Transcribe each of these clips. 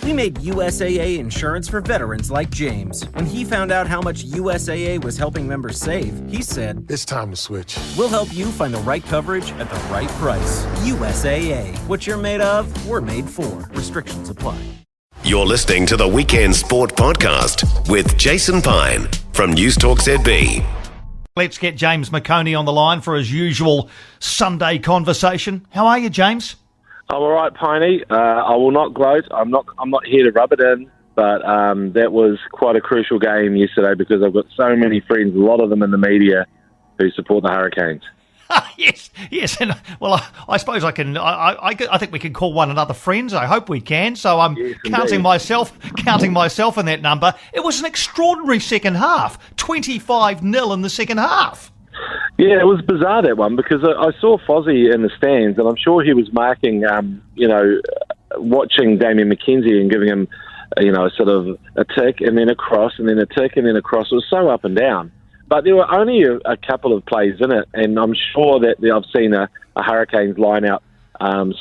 We made USAA insurance for veterans like James. When he found out how much USAA was helping members save, he said, "It's time to switch." We'll help you find the right coverage at the right price. USAA. What you're made of, we're made for. Restrictions apply. You're listening to the Weekend Sport Podcast with Jason Pine from News Talk ZB. Let's get James McOnie on the line for his usual Sunday conversation. How are you, James? I'm all right, Piney. I will not gloat. I'm not here to rub it in, but that was quite a crucial game yesterday because I've got so many friends, a lot of them in the media, who support the Hurricanes. yes, and well, I suppose I can. I think we can call one another friends. I hope we can. So I'm counting myself in that number. It was an extraordinary second half. 25-0 in the second half. Yeah, it was bizarre, that one, because I saw Fozzie in the stands, and I'm sure he was marking, watching Damian McKenzie and giving him, sort of a tick and then a cross and then a tick and then a cross. It was so up and down. But there were only a couple of plays in it, and I'm sure that I've seen a Hurricanes line-out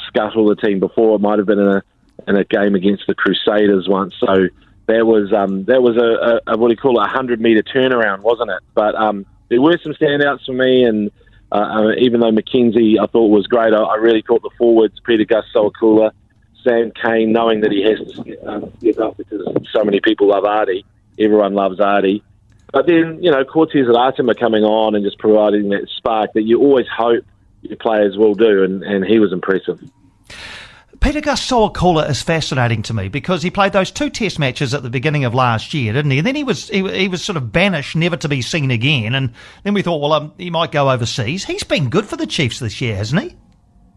scuttle the team before. It might have been in a game against the Crusaders once. So there was a what do you call it, 100-metre turnaround, wasn't it? But there were some standouts for me, and even though McKenzie I thought was great, I really thought the forwards, Peter Gus-Sowakula, Sam Cane, knowing that he has to step up because so many people love Artie. Everyone loves Artie. But then, Cortez and Artem are coming on and just providing that spark that you always hope your players will do, and he was impressive. Peter Gus-Sowakula is fascinating to me because he played those 2 test matches at the beginning of last year, didn't he? And then he was sort of banished, never to be seen again. And then we thought, well, he might go overseas. He's been good for the Chiefs this year, hasn't he?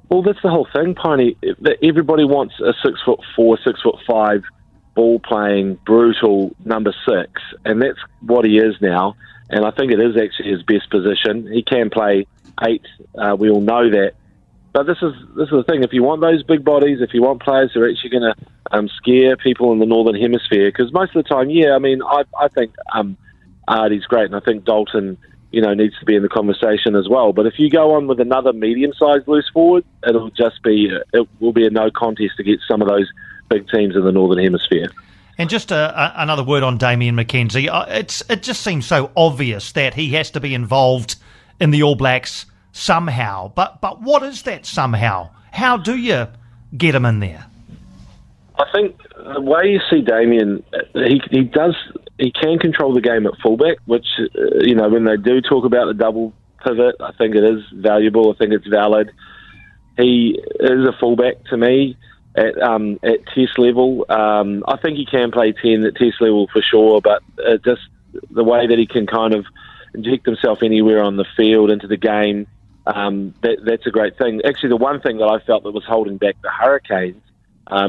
Well, that's the whole thing, Piney. Everybody wants a 6'4", 6'5" ball-playing, brutal number 6, and that's what he is now. And I think it is actually his best position. He can play 8. We all know that. But this is the thing. If you want those big bodies, if you want players who are actually going to scare people in the Northern Hemisphere, because most of the time, I think Artie's great, and I think Dalton, needs to be in the conversation as well. But if you go on with another medium-sized loose forward, it will be a no contest against some of those big teams in the Northern Hemisphere. And just another word on Damian McKenzie. It just seems so obvious that he has to be involved in the All Blacks somehow. But what is that somehow? How do you get him in there? I think the way you see Damian, he can control the game at fullback, which, when they do talk about the double pivot, I think it is valuable. I think it's valid. He is a fullback to me at test level. I think he can play 10 at test level for sure, but just the way that he can kind of inject himself anywhere on the field into the game, that's a great thing. Actually, the one thing that I felt that was holding back the Hurricanes,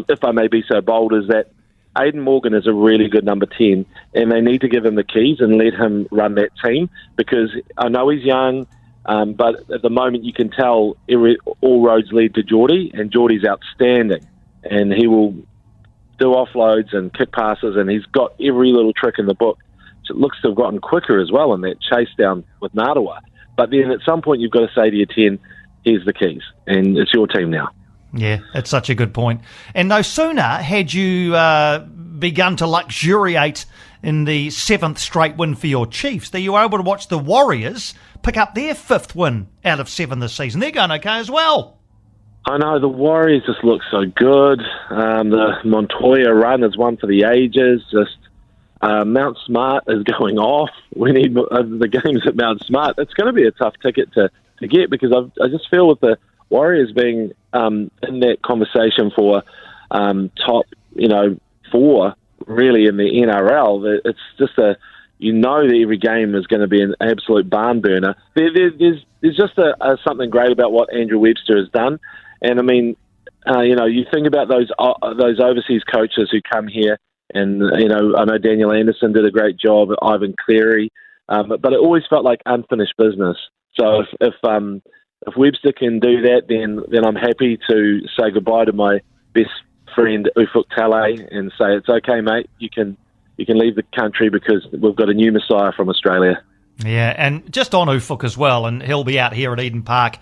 if I may be so bold, is that Aidan Morgan is a really good number 10, and they need to give him the keys and let him run that team, because I know he's young, but at the moment you can tell all roads lead to Geordie, and Geordie's outstanding, and he will do offloads and kick passes, and he's got every little trick in the book. It looks to have gotten quicker as well in that chase down with Narawa. But then at some point you've got to say to your 10, here's the keys, and it's your team now. Yeah, it's such a good point. And no sooner had you begun to luxuriate in the 7th straight win for your Chiefs that you were able to watch the Warriors pick up their 5th win out of 7 this season. They're going okay as well. I know, the Warriors just look so good. The Montoya run is one for the ages. Just Mount Smart is going off. We need the games at Mount Smart. It's going to be a tough ticket to get, because I just feel with the Warriors being in that conversation for top, 4 really in the NRL, it's just that every game is going to be an absolute barn burner. There's just something great about what Andrew Webster has done. And I mean, you think about those overseas coaches who come here, and I know Daniel Anderson did a great job, Ivan Cleary, but it always felt like unfinished business. So if Webster can do that, then I'm happy to say goodbye to my best friend Ufuk Talay and say, it's okay, mate, you can leave the country because we've got a new Messiah from Australia. Yeah, and just on Ufuk as well, and he'll be out here at Eden Park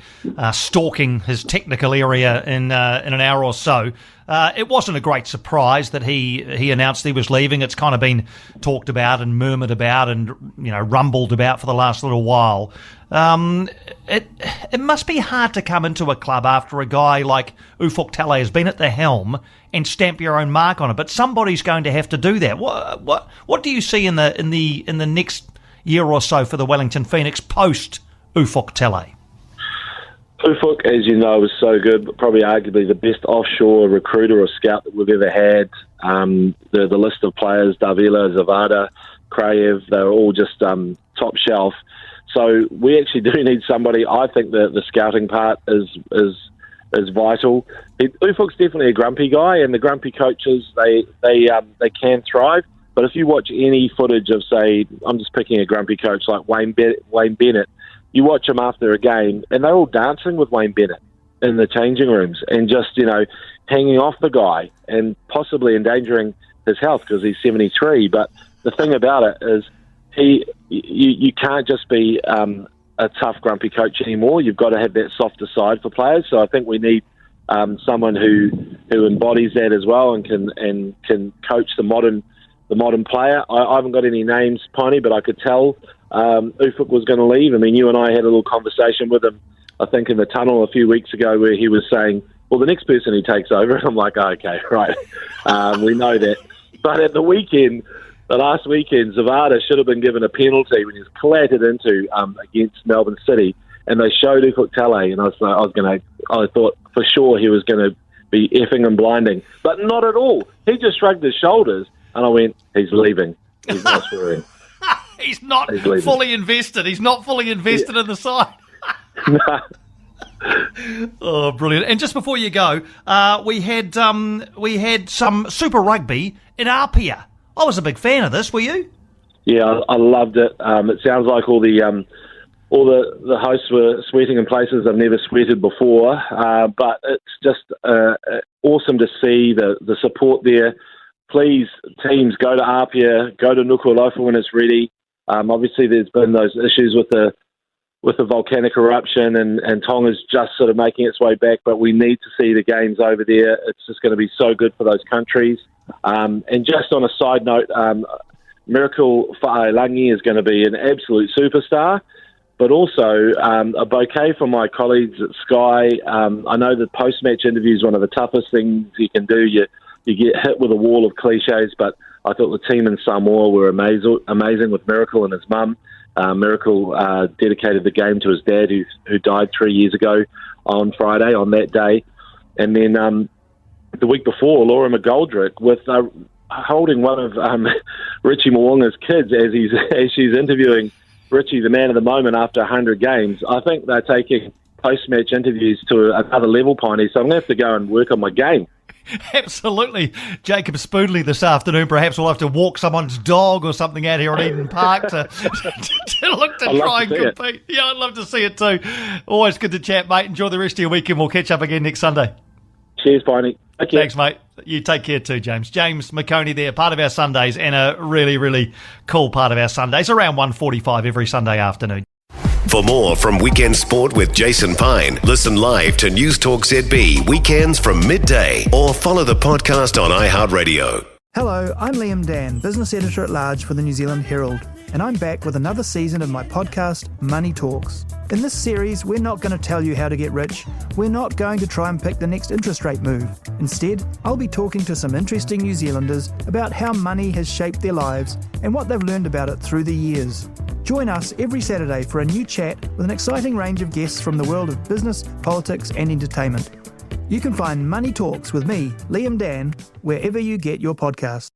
stalking his technical area in an hour or so. It wasn't a great surprise that he announced he was leaving. It's kind of been talked about and murmured about and rumbled about for the last little while. It must be hard to come into a club after a guy like Ufuk Talay has been at the helm and stamp your own mark on it. But somebody's going to have to do that. What do you see in the next year or so for the Wellington Phoenix post Ufuk Talay? Ufuk, as you know, was so good, probably arguably the best offshore recruiter or scout that we've ever had. The list of players, Davila, Zavada, Krayev, they're all just top shelf. So we actually do need somebody. I think the scouting part is vital. Ufuk's definitely a grumpy guy, and the grumpy coaches, they can thrive. But if you watch any footage of, say, I'm just picking a grumpy coach like Wayne Bennett, you watch him after a game, and they're all dancing with Wayne Bennett in the changing rooms and just, hanging off the guy and possibly endangering his health because he's 73. But the thing about it is you can't just be a tough, grumpy coach anymore. You've got to have that softer side for players. So I think we need someone who embodies that as well and can coach the modern player. I haven't got any names, Piney, but I could tell Ufuk was going to leave. I mean, you and I had a little conversation with him, I think, in the tunnel a few weeks ago where he was saying, well, the next person who takes over, I'm like, oh, okay, right. We know that. But at the last weekend, Zavada should have been given a penalty when he was clattered into against Melbourne City, and they showed Ufuk Talay, and I thought for sure he was going to be effing and blinding, but not at all. He just shrugged his shoulders, and I went, he's leaving. He's not swearing. He's not fully invested. He's not fully invested in the side. Oh, brilliant! And just before you go, we had some Super Rugby in Apia. I was a big fan of this. Were you? Yeah, I loved it. It sounds like all the hosts were sweating in places they've never sweated before. But it's just awesome to see the support there. Please, teams, go to Apia, go to Nuku'alofa when it's ready. Obviously, there's been those issues with the volcanic eruption, and Tonga's just sort of making its way back. But we need to see the games over there. It's just going to be so good for those countries. And just on a side note, Miracle Fa'ailangi is going to be an absolute superstar, but also a bouquet from my colleagues at Sky. I know the post-match interview is one of the toughest things you can do. You get hit with a wall of cliches, but I thought the team in Samoa were amazing with Miracle and his mum. Miracle dedicated the game to his dad who died 3 years ago on Friday, on that day. And then the week before, Laura McGoldrick with holding one of Richie Mwonga's kids as she's interviewing Richie, the man of the moment, after 100 games. I think they're taking post-match interviews to another level, Piney, so I'm going to have to go and work on my game. Absolutely. Jacob Spoodley this afternoon. Perhaps we'll have to walk someone's dog or something out here at Eden Park to try and compete. Yeah, I'd love to see it too. Always good to chat, mate. Enjoy the rest of your weekend. We'll catch up again next Sunday. Cheers, Piney. Thanks, mate. You take care too, James. James McOnie there, part of our Sundays, and a really, really cool part of our Sundays, around 1:45 every Sunday afternoon. For more from Weekend Sport with Jason Pine, listen live to News Talk ZB weekends from midday or follow the podcast on iHeartRadio. Hello, I'm Liam Dan, Business Editor-at-Large for the New Zealand Herald, and I'm back with another season of my podcast, Money Talks. In this series, we're not going to tell you how to get rich. We're not going to try and pick the next interest rate move. Instead, I'll be talking to some interesting New Zealanders about how money has shaped their lives and what they've learned about it through the years. Join us every Saturday for a new chat with an exciting range of guests from the world of business, politics and entertainment. You can find Money Talks with me, Liam Dan, wherever you get your podcasts.